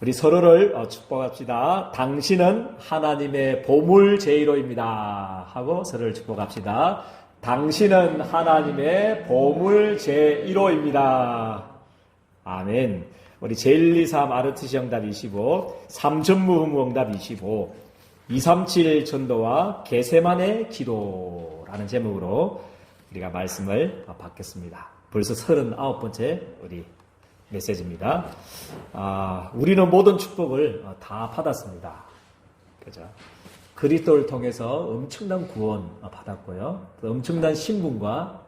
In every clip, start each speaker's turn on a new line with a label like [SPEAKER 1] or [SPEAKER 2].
[SPEAKER 1] 우리 서로를 축복합시다. 당신은 하나님의 보물 제1호입니다. 하고 서로를 축복합시다. 당신은 하나님의 보물 제1호입니다. 아멘. 우리 제123 아르트시 응답 25, 삼천무후무 응답 25, 237 전도와 게세만의 기도라는 제목으로 우리가 말씀을 받겠습니다. 벌써 39번째 우리 메시지입니다. 우리는 모든 축복을 다 받았습니다. 그죠? 그리스도를 통해서 엄청난 구원 받았고요. 또 엄청난 신분과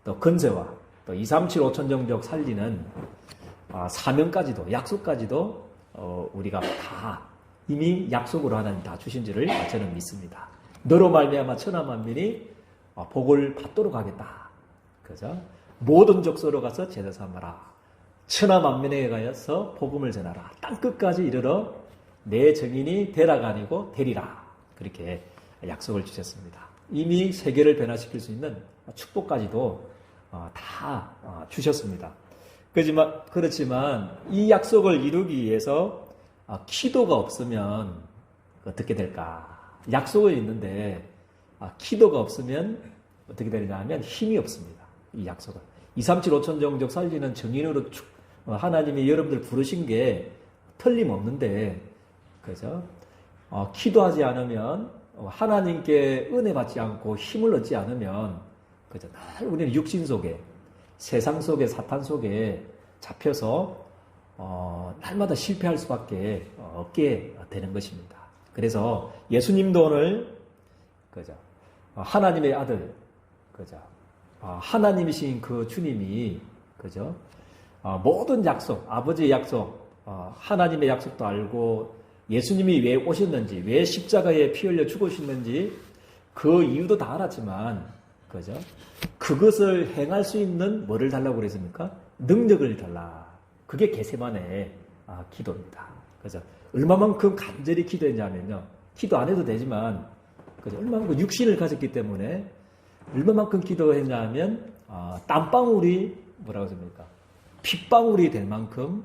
[SPEAKER 1] 또 건세와 또 237 5천정족 살리는 사명까지도 약속까지도 우리가 다 이미 약속으로 하나님 다 주신 줄을 저는 믿습니다. 너로 말미암아 천하 만민이 복을 받도록 하겠다. 그죠? 모든 족속으로 가서 제자 삼아라. 천하 만민에게 가서 복음을 전하라. 땅끝까지 이르러 내 증인이 되라가 아니고 되리라. 그렇게 약속을 주셨습니다. 이미 세계를 변화시킬 수 있는 축복까지도 다 주셨습니다. 그렇지만 이 약속을 이루기 위해서 기도가 없으면 어떻게 될까? 약속은 있는데 기도가 없으면 어떻게 되느냐 하면 힘이 없습니다. 이 약속은. 237 5천정족 살리는 증인으로 하나님이 여러분들 부르신 게 틀림없는데, 그죠? 기도하지 않으면, 하나님께 은혜 받지 않고 힘을 얻지 않으면, 그죠? 늘 우리는 육신 속에, 세상 속에, 사탄 속에 잡혀서, 날마다 실패할 수밖에 없게 되는 것입니다. 그래서 예수님도 오늘, 그죠? 하나님의 아들, 그죠? 하나님이신 그 주님이, 그죠? 모든 약속, 아버지의 약속, 하나님의 약속도 알고 예수님이 왜 오셨는지, 왜 십자가에 피 흘려 죽으셨는지 그 이유도 다 알았지만, 그죠? 그것을 행할 수 있는 뭐를 달라고 그랬습니까? 능력을 달라. 그게 게세마네 기도입니다. 그죠? 얼마만큼 간절히 기도했냐면요. 기도 안 해도 되지만, 그죠? 얼마만큼 육신을 가졌기 때문에 얼마만큼 기도했냐면, 땀방울이 뭐라고 했습니까? 핏방울이 될 만큼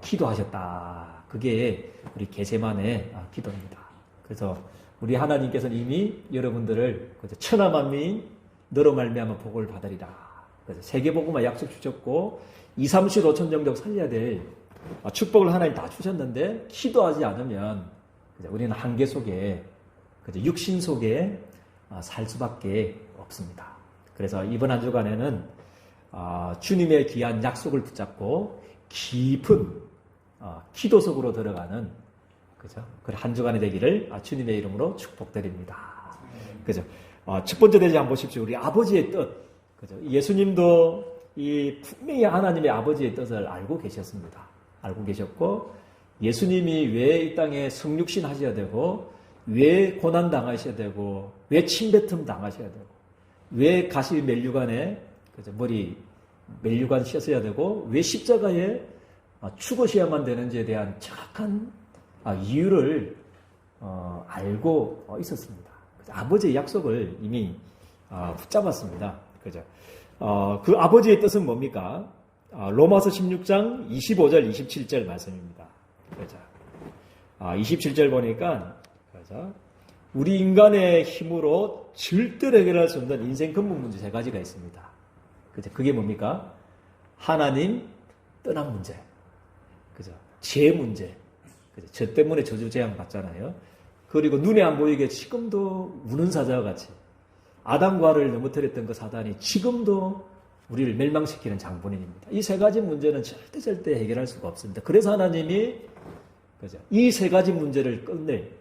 [SPEAKER 1] 기도하셨다. 그게 우리 게세만의 기도입니다. 그래서 우리 하나님께서는 이미 여러분들을 천하 만민 너로 말미암아 복을 받으리라. 그래서 세계복음화 약속 주셨고 237 5천정족 살려야 될 축복을 하나님 다 주셨는데 기도하지 않으면 우리는 한계 속에 육신 속에 살 수밖에 없습니다. 그래서 이번 한 주간에는 주님의 귀한 약속을 붙잡고 깊은 기도 속으로 들어가는, 그죠? 그 한 주간이 되기를 주님의 이름으로 축복드립니다. 그죠? 첫 번째 대지 한번 보십시오. 우리 아버지의 뜻, 그죠? 예수님도 분명히 하나님의 아버지의 뜻을 알고 계셨습니다. 알고 계셨고 예수님이 왜 이 땅에 성육신 하셔야 되고 왜 고난 당하셔야 되고 왜 침뱉음 당하셔야 되고 왜 가시 멜류관에 머리 멜류관 씌었어야 되고 왜 십자가에 죽으셔야만 되는지에 대한 정확한 이유를 알고 있었습니다. 아버지의 약속을 이미 붙잡았습니다. 그죠? 그 아버지의 뜻은 뭡니까? 로마서 16장 25절 27절 말씀입니다. 그죠? 27절 보니까, 그죠? 우리 인간의 힘으로 절대로 해결할 수 없는 인생 근본 문제 3가지가 있습니다. 그죠? 그게 뭡니까? 하나님 떠난 문제. 그죠? 죄 문제. 그죠? 저 때문에 저주재앙 받잖아요. 그리고 눈에 안 보이게 지금도 우는 사자와 같이 아담과 하와를 넘어뜨렸던 그 사단이 지금도 우리를 멸망시키는 장본인입니다. 이 3가지 문제는 절대 해결할 수가 없습니다. 그래서 하나님이, 그죠? 이 3가지 문제를 끝낼,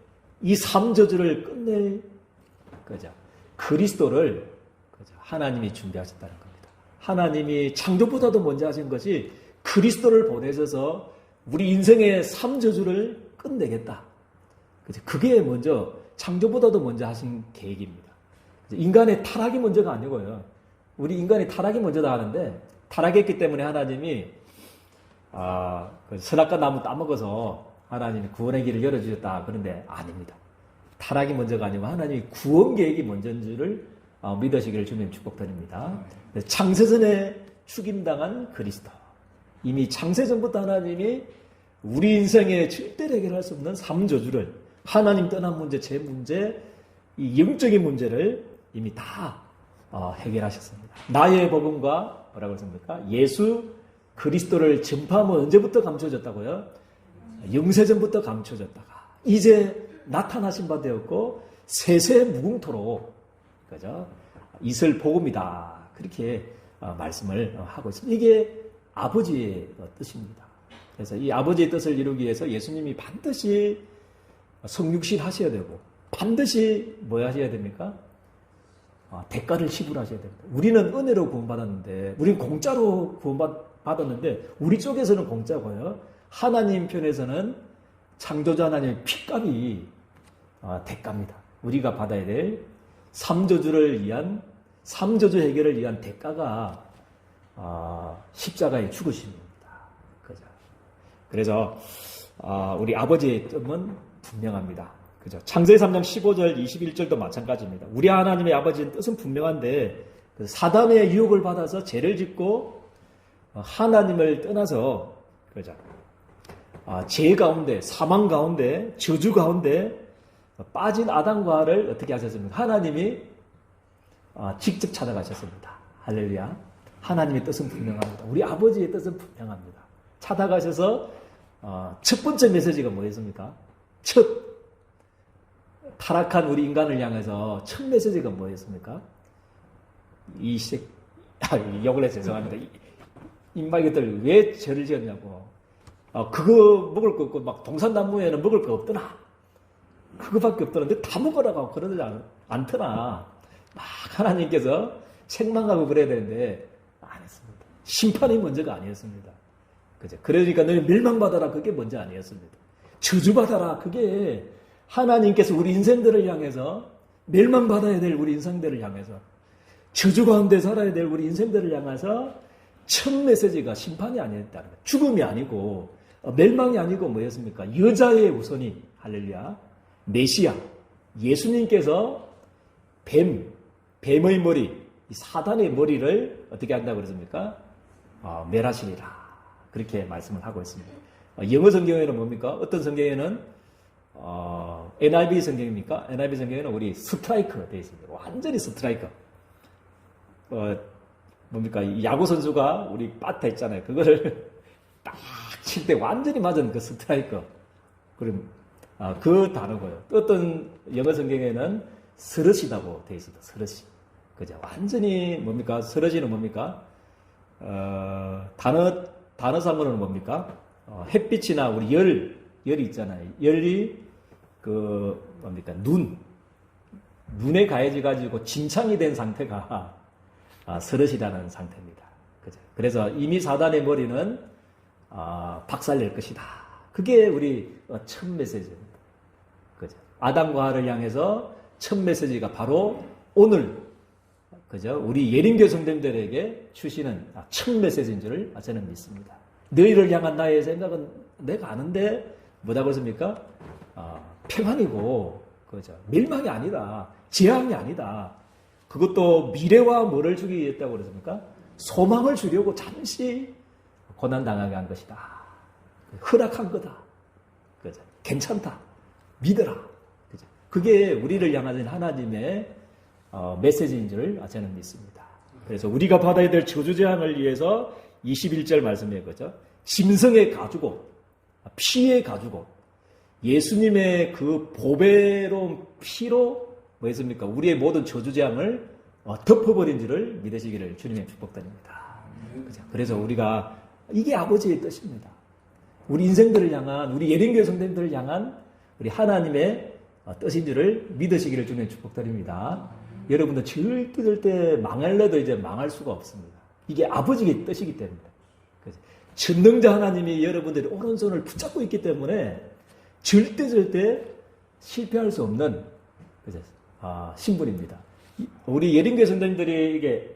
[SPEAKER 1] 이 3저주를 끝낼, 그죠? 그리스도를, 그죠? 하나님이 준비하셨다는 겁니다. 하나님이 창조보다도 먼저 하신 것이 그리스도를 보내셔서 우리 인생의 3저주를 끝내겠다. 그죠? 그게 먼저, 창조보다도 먼저 하신 계획입니다. 인간의 타락이 먼저가 아니고요. 우리 인간이 타락이 먼저다 하는데, 타락했기 때문에 하나님이, 그 선악과 나무 따먹어서 하나님이 구원의 길을 열어주셨다. 그런데 아닙니다. 타락이 먼저가 아니고 하나님이 구원 계획이 먼저인 줄을 믿으시기를 주님 축복드립니다. 창세전에 죽임당한 그리스도. 이미 창세전부터 하나님이 우리 인생에 절대로 해결할 수 없는 삼저주를 하나님 떠난 문제, 제 문제, 이 영적인 문제를 이미 다 해결하셨습니다. 나의 복음과 뭐라고 했습니까? 예수 그리스도를 전파하면 언제부터 감춰졌다고요? 영세전부터 감춰졌다가 이제 나타나신 바 되었고 세세 무궁토록 그죠? 있을 복음이다. 그렇게 말씀을 하고 있습니다. 이게 아버지의 뜻입니다. 그래서 이 아버지의 뜻을 이루기 위해서 예수님이 반드시 성육신 하셔야 되고 반드시 뭐 하셔야 됩니까? 대가를 지불하셔야 됩니다. 우리는 은혜로 구원받았는데 우리는 공짜로 구원받았는데 우리 쪽에서는 공짜고요. 하나님 편에서는 창조자 하나님의 피값이 대가입니다. 우리가 받아야 될 삼저주를 위한 삼저주 해결을 위한 대가가 십자가의 죽으심입니다. 그죠? 그래서 우리 아버지의 뜻은 분명합니다. 그죠? 창세기 3장 15절 21절도 마찬가지입니다. 우리 하나님의 아버지의 뜻은 분명한데 사단의 유혹을 받아서 죄를 짓고 하나님을 떠나서 그죠? 죄 가운데 사망 가운데 저주 가운데 빠진 아담과 하와를 어떻게 하셨습니까? 하나님이 직접 찾아가셨습니다. 할렐루야. 하나님의 뜻은 분명합니다. 우리 아버지의 뜻은 분명합니다. 찾아가셔서 첫 번째 메시지가 뭐였습니까? 첫 타락한 우리 인간을 향해서 첫 메시지가 뭐였습니까? 욕을 해서 죄송합니다. 인마이것들 왜 죄를 지었냐고. 그거 먹을 거 없고 막 동산나무에는 먹을 거 없더나. 그거밖에 없더는데 다 먹으라고 그러지 않더나. 막 하나님께서 책망하고 그래야 되는데 안 했습니다. 심판이 먼저가 아니었습니다. 그죠? 그러니까 너희 멸망받아라 그게 먼저 아니었습니다. 저주받아라 그게 하나님께서 우리 인생들을 향해서 멸망받아야 될 우리 인생들을 향해서 저주 가운데 살아야 될 우리 인생들을 향해서 첫 메시지가 심판이 아니었다는 거예요. 죽음이 아니고 멸망이 아니고 뭐였습니까? 여자의 우선이 할렐루야 메시아 예수님께서 뱀의 머리 사단의 머리를 어떻게 한다고 그랬습니까? 멸하시리라 그렇게 말씀을 하고 있습니다. 영어 성경에는 뭡니까? 어떤 성경에는 NIV 성경입니까? NIV 성경에는 우리 스트라이크 되어 있습니다. 완전히 스트라이크. 뭡니까? 야구 선수가 우리 빠트 있잖아요. 그거를 딱 칠 때 완전히 맞은 그 스트라이크. 그럼 그 단어고요. 어떤 영어 성경에는 스러시다고 되어 있습니다. 스러시. 그죠? 완전히 뭡니까? 스러시는 뭡니까? 단어상으로는 뭡니까? 햇빛이나 우리 열이 있잖아요. 열이 뭡니까? 눈에 가해져가지고 진창이 된 상태가 스러시다는 상태입니다. 그죠? 그래서 이미 사단의 머리는 박살낼 것이다. 그게 우리 첫 메시지입니다. 그죠? 아담과 하와를 향해서 첫 메시지가 바로 오늘 그죠? 우리 예림교 성도들에게 주시는 첫 메시지인 줄 저는 믿습니다. 너희를 향한 나의 생각은 내가 아는데 뭐라고 했습니까? 평안이고 그죠? 멸망이 아니다. 재앙이 아니다. 그것도 미래와 뭐를 주기 위해했다고 그랬습니까? 소망을 주려고 잠시 고난당하게 한 것이다. 허락한 거다. 그죠? 괜찮다. 믿어라. 그죠? 그게 우리를 향하는 하나님의 메시지인 줄 저는 믿습니다. 그래서 우리가 받아야 될 저주재앙을 위해서 21절 말씀에 그죠? 짐승의 가죽옷, 피의 가죽옷, 예수님의 그 보배로운 피로 뭐였습니까? 우리의 모든 저주재앙을 덮어버린 줄을 믿으시기를 주님의 축복드립니다. 그죠? 그래서 우리가 이게 아버지의 뜻입니다. 우리 인생들을 향한 우리 예림교회 성도님들을 향한 우리 하나님의 뜻인 줄을 믿으시기를 주님의 축복드립니다. 여러분들 절대 망할래도 이제 망할 수가 없습니다. 이게 아버지의 뜻이기 때문에. 전능자 하나님이 여러분들의 오른손을 붙잡고 있기 때문에 절대 실패할 수 없는 신분입니다. 우리 예림교회 성도님들이 이게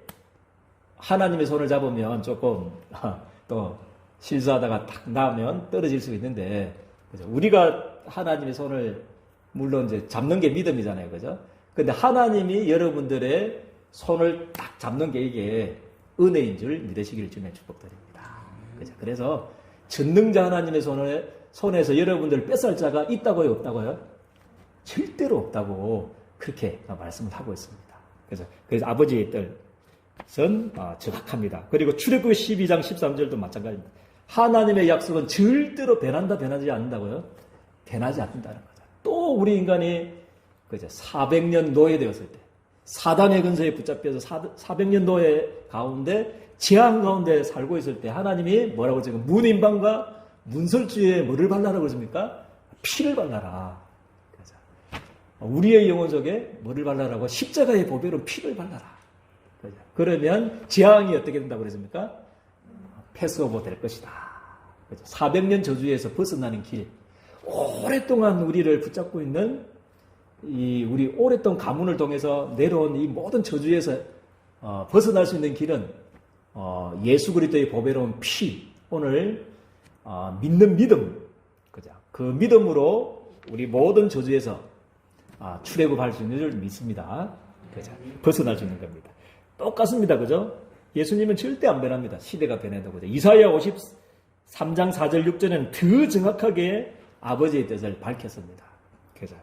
[SPEAKER 1] 하나님의 손을 잡으면 조금 또 실수하다가 탁 나오면 떨어질 수 있는데 우리가 하나님의 손을 물론 이제 잡는 게 믿음이잖아요. 그죠? 근데 하나님이 여러분들의 손을 딱 잡는 게 이게 은혜인 줄 믿으시기를 주님의 축복드립니다. 그죠? 그래서 전능자 하나님의 손을 손에서 여러분들 뺏을 자가 있다고요, 없다고요? 절대로 없다고 그렇게 말씀을 하고 있습니다. 그래서 아버지의 뜻은 정확합니다. 그리고 출애굽기 12장 13절도 마찬가지입니다. 하나님의 약속은 절대로 변하지 않는다고요? 변하지 않는다는 거죠. 또 우리 인간이 400년 노예되었을 때, 사단의 근세에 붙잡혀서 400년 노예 가운데 재앙 가운데 살고 있을 때 하나님이 뭐라고 지금 문인방과 문설주에 뭐를 발라라고 그러십니까? 피를 발라라. 그래서 우리의 영혼 속에 뭐를 발라라고? 십자가의 보배로 피를 발라라. 그러면 재앙이 어떻게 된다고 그랬습니까? 패스오버 될 것이다. 400년 저주에서 벗어나는 길. 오랫동안 우리를 붙잡고 있는 우리 오랫동안 가문을 통해서 내려온 이 모든 저주에서 벗어날 수 있는 길은 예수 그리스도의 보배로운 피, 오늘 믿는 믿음, 그죠? 그 믿음으로 우리 모든 저주에서 출애굽할 수 있는 줄 믿습니다. 그죠? 벗어날 수 있는 겁니다. 똑같습니다, 그죠? 예수님은 절대 안 변합니다. 시대가 변해도 그죠? 이사야 53장 4절 6절에는 더 정확하게 아버지의 뜻을 밝혔습니다. 그죠?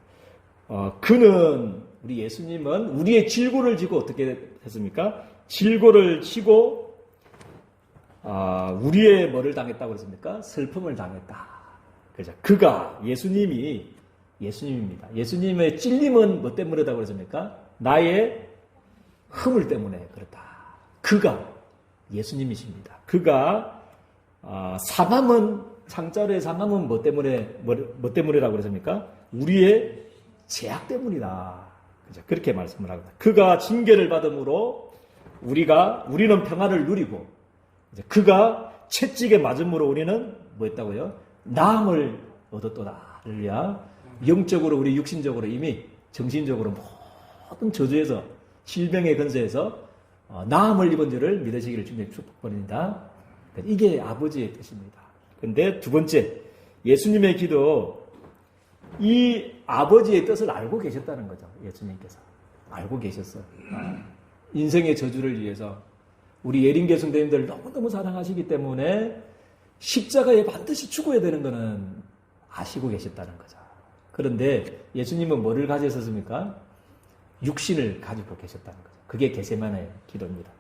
[SPEAKER 1] 그는 우리 예수님은 우리의 질고를 지고 어떻게 했습니까? 질고를 지고 우리의 뭐를 당했다고 했습니까? 슬픔을 당했다. 그죠? 그가 예수님입니다. 예수님의 찔림은 뭐 때문이라고 그랬습니까? 나의 허물 때문에 그렇다. 그가 예수님이십니다. 그가 상자로의 상함은 뭐 때문이라고 그랬습니까? 우리의 죄악 때문이다. 그죠? 그렇게 말씀을 합니다. 그가 징계를 받음으로 우리는 평안을 누리고, 그가 채찍에 맞음으로 우리는 뭐 했다고요? 나음을 얻었도다. 할렐루야. 영적으로 우리 육신적으로 이미 정신적으로 모든 저주에서 질병의 근세에서 나음을 입은 줄을 믿으시기를 주님 축복드립니다. 이게 아버지의 뜻입니다. 근데 두 번째, 예수님의 기도, 이 아버지의 뜻을 알고 계셨다는 거죠. 예수님께서 알고 계셨어요. 인생의 저주를 위해서 우리 예린교 성도님들 너무너무 사랑하시기 때문에 십자가에 반드시 죽어야 되는 것은 아시고 계셨다는 거죠. 그런데 예수님은 뭐를 가지셨습니까? 육신을 가지고 계셨다는 거죠. 그게 겟세마네 기도입니다.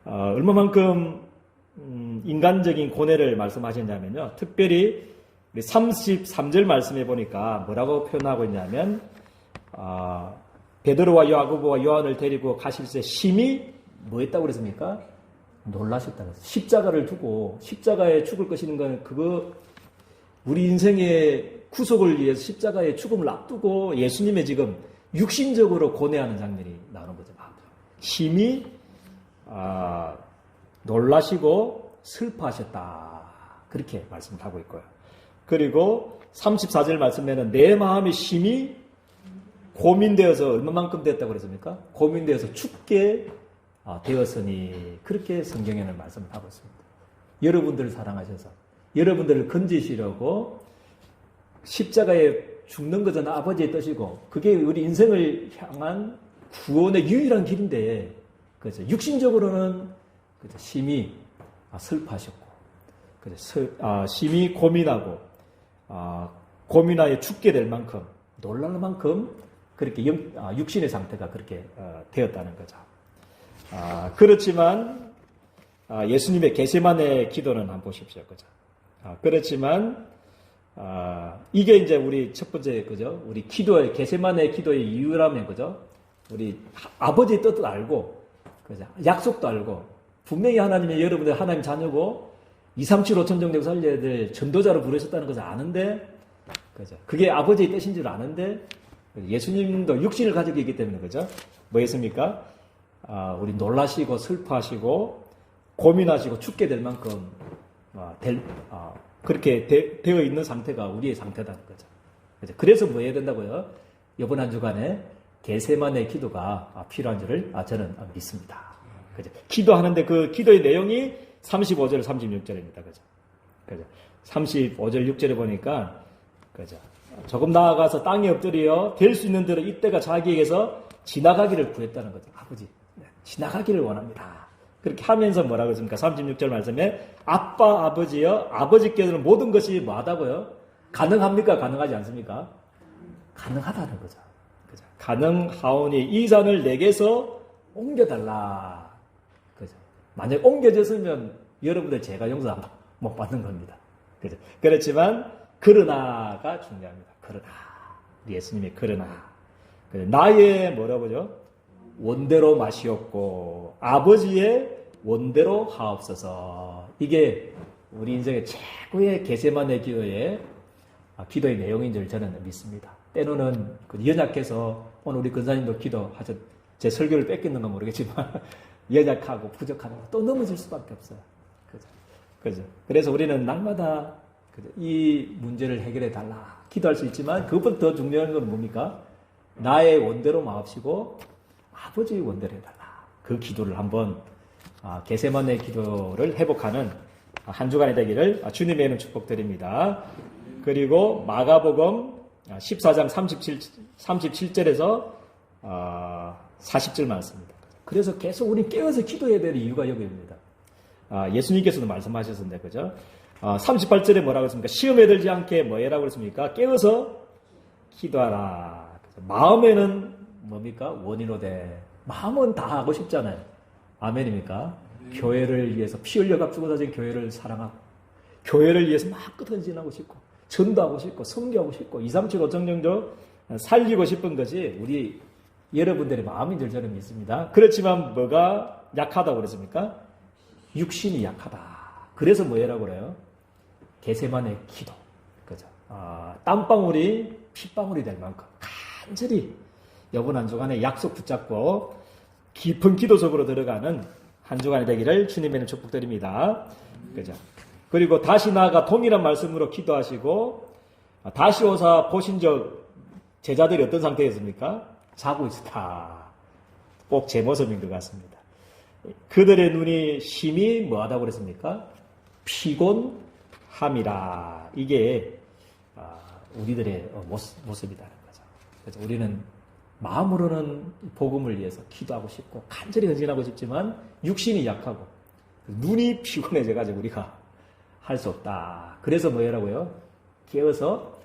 [SPEAKER 1] 얼마만큼 인간적인 고뇌를 말씀하셨냐면요. 특별히 33절 말씀해 보니까 뭐라고 표현하고 있냐면 베드로와 야고보와 요한을 데리고 가실 때 심히 뭐 했다고 그랬습니까? 놀라셨다는 거죠. 십자가를 두고 십자가에 죽을 것이는 건 그거 우리 인생의 구속을 위해서 십자가의 죽음을 앞두고 예수님의 지금 육신적으로 고뇌하는 장면이 나오는 거죠. 심히 놀라시고 슬퍼하셨다. 그렇게 말씀하고 있고요. 그리고 34절 말씀에는 내 마음이 심히 고민되어서 얼마만큼 됐다고 그랬습니까? 고민되어서 죽게 되었으니 그렇게 성경에는 말씀을 하고 있습니다. 여러분들을 사랑하셔서 여러분들을 건지시려고 십자가에 죽는 것은 아버지의 뜻이고 그게 우리 인생을 향한 구원의 유일한 길인데 그래서 육신적으로는 심히 슬퍼하셨고 심히 고민하고 고민하여 죽게 될 만큼 놀랄 만큼 그렇게 육신의 상태가 그렇게 되었다는 거죠. 그렇지만 예수님의 겟세마네 기도는 한번 보십시오, 그죠? 그렇지만 이게 이제 우리 첫 번째 그죠? 우리 기도의 겟세마네 기도의 이유라면 그죠? 우리 아버지의 뜻도 알고 그죠? 약속도 알고 분명히 하나님이 여러분들 하나님 자녀고 237, 5천 정도 살려야 될 전도자로 부르셨다는 것을 아는데 그죠? 그게 아버지의 뜻인 줄 아는데 예수님도 육신을 가지고 있기 때문에 그죠? 뭐였습니까? 우리 놀라시고 슬퍼하시고 고민하시고 죽게 될 만큼 그렇게 되어 있는 상태가 우리의 상태라는 거죠. 그래서 뭐 해야 된다고요? 이번 한 주간에 겟세마네 기도가 필요한 줄을 저는 믿습니다. 그죠? 기도하는데 그 기도의 내용이 35절, 36절입니다. 그죠? 35절, 6절에 보니까 그죠? 조금 나아가서 땅에 엎드려 될 수 있는 대로 이때가 자기에게서 지나가기를 구했다는 거죠. 아버지, 지나가기를 원합니다. 그렇게 하면서 뭐라고 했습니까? 36절 말씀에 아빠, 아버지여, 아버지께서는 모든 것이 뭐하다고요? 가능합니까? 가능하지 않습니까? 가능하다는 거죠. 그죠? 가능하오니 이 잔을 내게서 옮겨달라. 그죠? 만약 옮겨졌으면 여러분들 제가 용서 못 받는 겁니다. 그죠? 그렇지만 그러나가 중요합니다. 그러나 예수님의 그러나 나의 뭐라고죠? 원대로 마시옵고 아버지의 원대로 하옵소서. 이게 우리 인생의 최고의 겟세마네 기도의 기도의 내용인 줄 저는 믿습니다. 때로는 연약해서 오늘 우리 근사님도 기도하셨 제 설교를 뺏기는 건 모르겠지만 연약하고 부족하고 또 넘어질 수밖에 없어요. 그죠? 그래서 우리는 날마다 이 문제를 해결해 달라 기도할 수 있지만 그것보다 더 중요한 건 뭡니까? 나의 원대로 마옵시고 아버지의 원대로 해달라. 그 기도를 한번 겟세마네 기도를 회복하는 한 주간이 되기를 주님의 이름 축복드립니다. 그리고 마가복음 14장 37절에서 40절 말씀입니다. 그래서 계속 우리 깨어서 기도해야 될 이유가 여기입니다. 예수님께서도 말씀하셨는데, 그죠? 38절에 뭐라고 했습니까? 시험에 들지 않게 뭐 해라고 했습니까? 깨어서 기도하라. 마음에는 뭡니까? 원인오되. 마음은 다 하고 싶잖아요. 아멘입니까? 교회를 위해서 피 흘려 값주고 다진 교회를 사랑하고, 교회를 위해서 막 끝까지 하고 싶고, 전도하고 싶고, 섬기하고 싶고, 2, 3, 7, 5정 정도 살리고 싶은 것이 우리 여러분들의 마음인 줄 저는 믿습니다. 그렇지만 뭐가 약하다고 그랬습니까? 육신이 약하다. 그래서 뭐라고 그래요? 겟세마네 기도. 그죠? 땀방울이 핏방울이 될 만큼 간절히 이번 한 주간에 약속 붙잡고 깊은 기도 속으로 들어가는 한 주간이 되기를 주님의 축복드립니다. 그죠? 그리고 다시 나아가 동일한 말씀으로 기도하시고 다시 오사 보신 적 제자들이 어떤 상태였습니까? 자고 있었다. 꼭 제 모습인 것 같습니다. 그들의 눈이 심히 뭐하다고 그랬습니까? 피곤함이라. 이게 우리들의 모습이라는 거죠. 그래서 우리는 마음으로는 복음을 위해서 기도하고 싶고 간절히 헌신하고 싶지만 육신이 약하고 눈이 피곤해져가지고 우리가 할 수 없다. 그래서 뭐라고요? 깨어서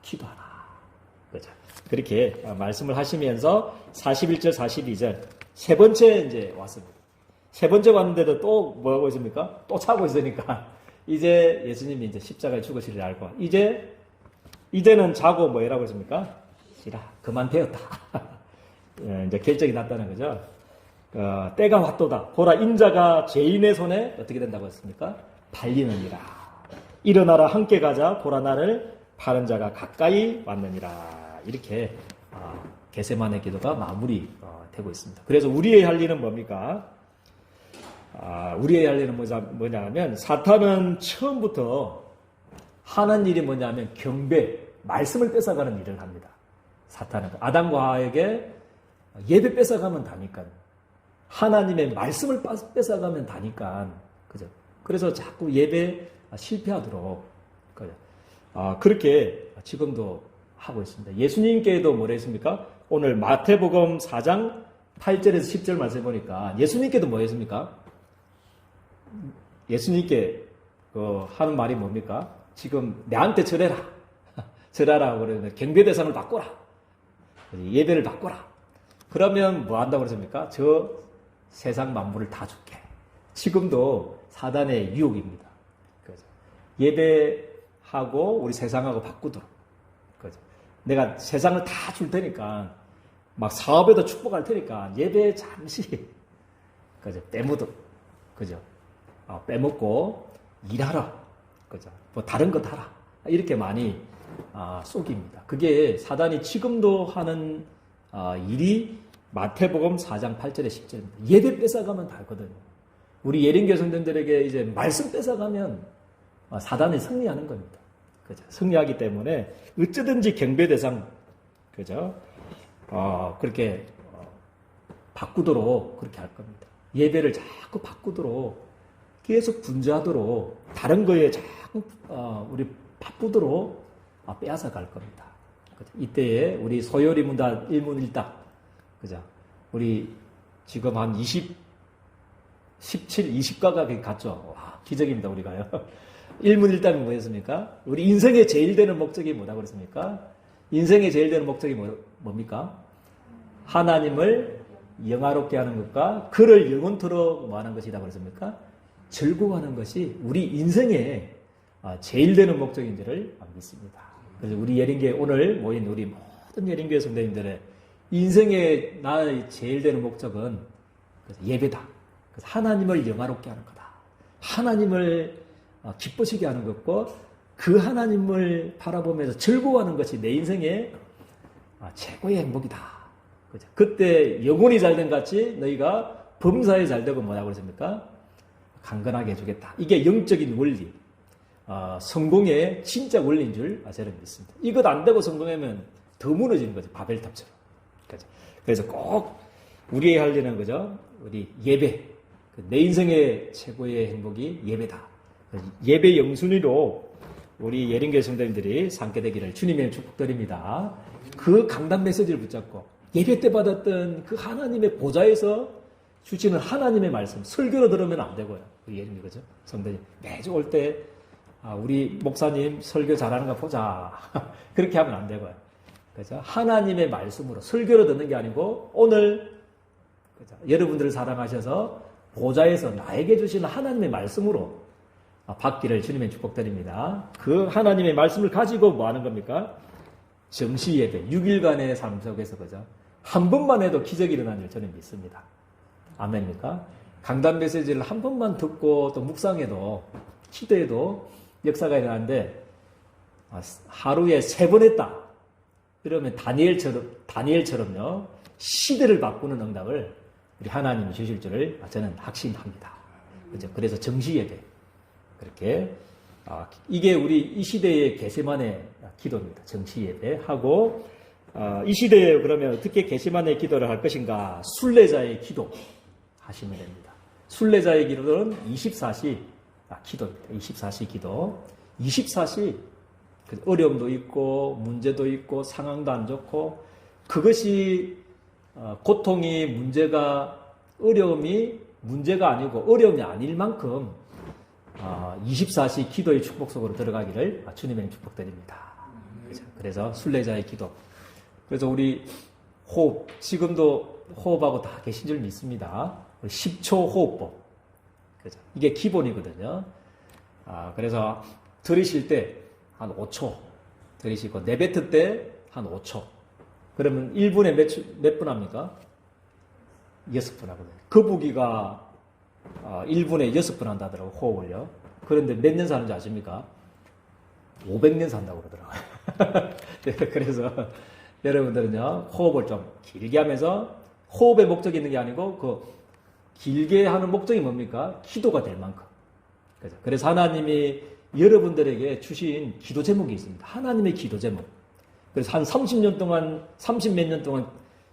[SPEAKER 1] 기도하라. 그죠? 그렇게 말씀을 하시면서 41절, 42절 세 번째 이제 왔습니다. 세 번째 왔는데도 또 뭐하고 있습니까? 또 자고 있으니까 이제 예수님이 이제 십자가에 죽으시리를 알고 이제는 자고 뭐라고 했습니까? 시라 그만 되었다. 이제 결정이 났다는 거죠. 때가 왔도다. 보라 인자가 죄인의 손에 어떻게 된다고 했습니까? 발리느니라. 일어나라 함께 가자. 보라 나를 파는 자가 가까이 왔느니라. 이렇게 겟세마네 기도가 마무리 되고 있습니다. 그래서 우리의 할 일은 뭡니까? 우리의 할 일은 뭐냐면 사탄은 처음부터 하는 일이 뭐냐면 경배, 말씀을 뺏어가는 일을 합니다. 사탄은 아담과 하와에게 예배 뺏어가면 다니까 하나님의 말씀을 뺏어가면 다니까 그죠? 그래서 자꾸 예배 실패하도록 그죠? 그렇게 지금도 하고 있습니다. 예수님께도 뭐라 했습니까? 오늘 마태복음 4장 8절에서 10절 말씀 보니까 예수님께도 뭐 했습니까? 예수님께 하는 말이 뭡니까? 지금 내한테 절해라. 절하라 그러면 경배 대상을 바꿔라. 예배를 바꿔라. 그러면 뭐 한다고 그랬습니까? 저 세상 만물을 다 줄게. 지금도 사단의 유혹입니다. 그죠? 예배하고 우리 세상하고 바꾸도록. 그죠? 내가 세상을 다 줄 테니까 막 사업에도 축복할 테니까 예배 잠시 그죠? 그죠? 빼먹고 일하라. 그죠? 뭐 다른 것 하라. 이렇게 많이 속입니다. 그게 사단이 지금도 하는 일이 마태복음 4장 8절에 10절입니다. 예배 뺏어가면 다 하거든요. 우리 예린교 성도들에게 이제 말씀 뺏어가면 사단이 승리하는 겁니다. 그죠? 승리하기 때문에 어쩌든지 경배 대상, 그죠? 그렇게 바꾸도록 그렇게 할 겁니다. 예배를 자꾸 바꾸도록 계속 분주하도록 다른 거에 자꾸 우리 바쁘도록 빼앗아 갈 겁니다. 그죠? 이때에 우리 소요리 문답 1문1답 그죠? 우리 지금 한 17, 20가가 갔죠. 와, 기적입니다, 우리가요. 일문일답이 뭐였습니까? 우리 인생의 제일 되는 목적이 뭐라고 그랬습니까? 인생의 제일 되는 목적이 뭡니까? 하나님을 영화롭게 하는 것과 그를 영원토록 뭐하는 것이라고 그랬습니까? 즐거워하는 것이 우리 인생의 제일 되는 목적인지를 믿습니다. 그래서 우리 예린교회 오늘 모인 우리 모든 예린교회 성도님들의 인생의 나의 제일 되는 목적은 예배다. 그래서 하나님을 영화롭게 하는 거다. 하나님을 기쁘시게 하는 것과 그 하나님을 바라보면서 즐거워하는 것이 내 인생의 최고의 행복이다. 그죠? 그때 영혼이 잘된 같이 너희가 범사에 잘되고 뭐라고 그랬습니까? 강건하게 해주겠다. 이게 영적인 원리, 성공의 진짜 원리인 줄 저는 믿습니다. 이것 안 되고 성공하면 더 무너지는 거죠. 바벨탑처럼. 그죠? 그래서 꼭 우리의 할 일은 그죠? 우리 예배. 내 인생의 최고의 행복이 예배다. 예배 영순위로 우리 예린교회 성도님들이 삼게 되기를 주님의 축복드립니다. 그 강단 메시지를 붙잡고 예배 때 받았던 그 하나님의 보좌에서 주시는 하나님의 말씀 설교로 들으면 안 되고요. 우리 예린교회 그죠? 성도님 매주 올 때 우리 목사님 설교 잘하는 거 보자. 그렇게 하면 안 되고요. 그죠? 하나님의 말씀으로 설교로 듣는 게 아니고 오늘 그죠? 여러분들을 사랑하셔서 보좌에서 나에게 주시는 하나님의 말씀으로 받기를 주님의 축복드립니다. 그 하나님의 말씀을 가지고 뭐 하는 겁니까? 정시 예배, 6일간의 삶 속에서 그죠? 한 번만 해도 기적이 일어나는 줄 저는 믿습니다. 아멘입니까? 강단 메시지를 한 번만 듣고 또 묵상해도 기도해도 역사가 일어나는데 하루에 3번 했다. 그러면 다니엘처럼요 시대를 바꾸는 응답을 우리 하나님이 주실 줄을 저는 확신합니다. 그죠? 그래서 정시 예배 그렇게 이게 우리 이 시대의 게세마네 기도입니다. 정시 예배하고 이 시대에 그러면 어떻게 게세마네 기도를 할 것인가? 순례자의 기도 하시면 됩니다. 순례자의 기도는 24시 기도입니다. 24시 기도 24시 어려움도 있고 문제도 있고 상황도 안 좋고 그것이 고통이 문제가 어려움이 문제가 아니고 어려움이 아닐 만큼 24시 기도의 축복 속으로 들어가기를 주님의 축복드립니다. 그래서 순례자의 기도. 그래서 우리 호흡 지금도 호흡하고 다 계신 줄 믿습니다. 10초 호흡법. 그죠? 이게 기본이거든요. 그래서 들이쉴 때 한 5초 들이쉬고 내뱉을 때 한 5초. 그러면 1분에 몇 분 합니까? 6분 하거든요. 거북이가 1분에 6분 한다더라고 호흡을요. 그런데 몇 년 사는지 아십니까? 500년 산다고 그러더라고요. 그래서 여러분들은요 호흡을 좀 길게 하면서 호흡의 목적이 있는 게 아니고 그 길게 하는 목적이 뭡니까? 기도가 될 만큼. 그래서 하나님이 여러분들에게 주신 기도 제목이 있습니다. 하나님의 기도 제목. 그래서 한 30년 동안, 30몇 년 동안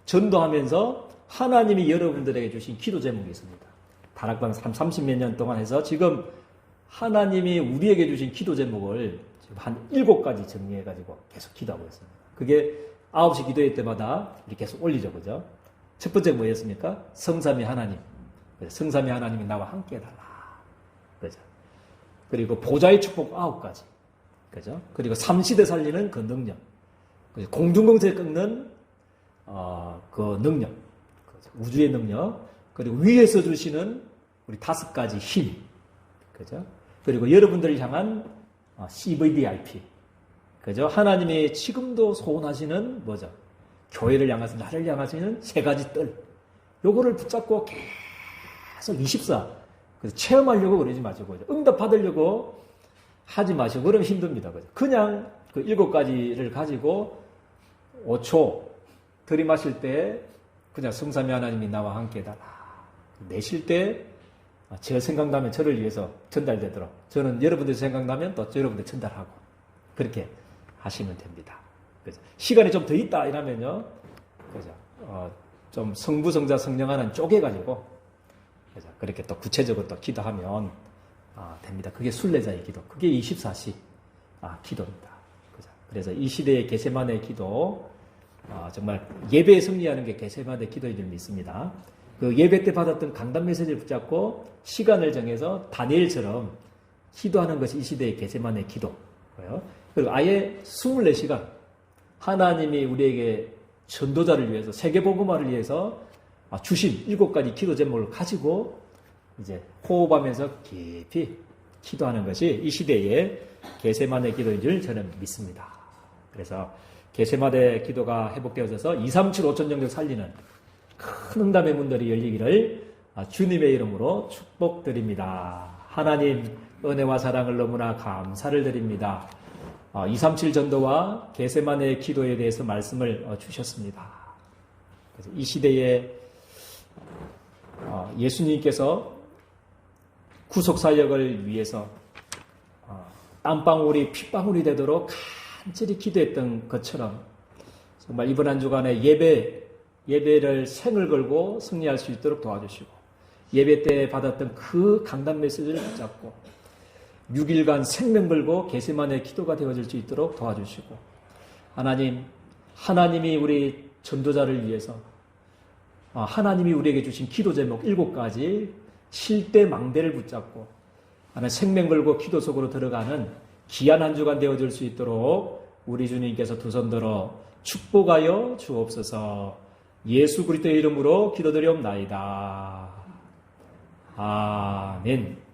[SPEAKER 1] 전도하면서 하나님이 여러분들에게 주신 기도 제목이 있습니다. 다락방 30몇 년 동안 해서 지금 하나님이 우리에게 주신 기도 제목을 지금 한 7가지 정리해가지고 계속 기도하고 있습니다. 그게 9시 기도회 때마다 이렇게 계속 올리죠. 그죠? 첫 번째 뭐였습니까? 성삼위 하나님. 성삼위 하나님이 나와 함께 해달라. 그죠? 그리고 보좌의 축복 9가지. 그죠? 그리고 3시대 살리는 그 능력. 공중공세 꺾는 그 능력, 우주의 능력, 그리고 위에서 주시는 우리 5가지 힘, 그죠? 그리고 여러분들을 향한 CVDIP, 그죠? 하나님이 지금도 소원하시는 뭐죠? 교회를 향해서 나를 향하시는 3가지 뜰, 요거를 붙잡고 계속 24. 그래서 체험하려고 그러지 마시고 응답 받으려고 하지 마시고 그러면 힘듭니다, 그죠? 그냥 그 7가지를 가지고 5초 들이마실 때 그냥 성삼위 하나님이 나와 함께 해달라. 내쉴 때 제가 생각나면 저를 위해서 전달되도록 저는 여러분들 생각나면 또 여러분들 전달하고 그렇게 하시면 됩니다. 그죠? 시간이 좀 더 있다 이러면요, 그죠? 좀 성부, 성자, 성령 하나는 쪼개가지고 그죠? 그렇게 또 구체적으로 또 기도하면 됩니다. 그게 순례자의 기도. 그게 24시 기도입니다. 그죠? 그래서 이 시대의 게세마네 기도, 정말 예배에 승리하는 게 게세마네 기도인 줄 믿습니다. 그 예배 때 받았던 강단 메시지를 붙잡고 시간을 정해서 다니엘처럼 기도하는 것이 이 시대의 겟세마네 기도예요. 그리고 아예 24시간 하나님이 우리에게 전도자를 위해서 세계복음화를 위해서 주신 7가지 기도 제목을 가지고 이제 호흡하면서 깊이 기도하는 것이 이 시대의 겟세마네 기도인 줄 저는 믿습니다. 그래서 겟세마네 기도가 회복되어져서 237 5천 영역 살리는 큰 응답의 문들이 열리기를 주님의 이름으로 축복드립니다. 하나님 은혜와 사랑을 너무나 감사를 드립니다. 237 전도와 겟세마네 기도에 대해서 말씀을 주셨습니다. 그래서 이 시대에 예수님께서 구속사역을 위해서 땀방울이 핏방울이 되도록 간절히 기도했던 것처럼 정말 이번 한 주간에 예배를 생을 걸고 승리할 수 있도록 도와주시고 예배 때 받았던 그 강단 메시지를 붙잡고 6일간 생명 걸고 겟세마네 기도가 되어질 수 있도록 도와주시고 하나님이 우리 전도자를 위해서 하나님이 우리에게 주신 기도 제목 7가지 실대 망대를 붙잡고 생명 걸고 기도 속으로 들어가는 귀한 한 주간 되어질 수 있도록 우리 주님께서 두 손 들어 축복하여 주옵소서. 예수 그리스도의 이름으로 기도드리옵나이다. 아멘.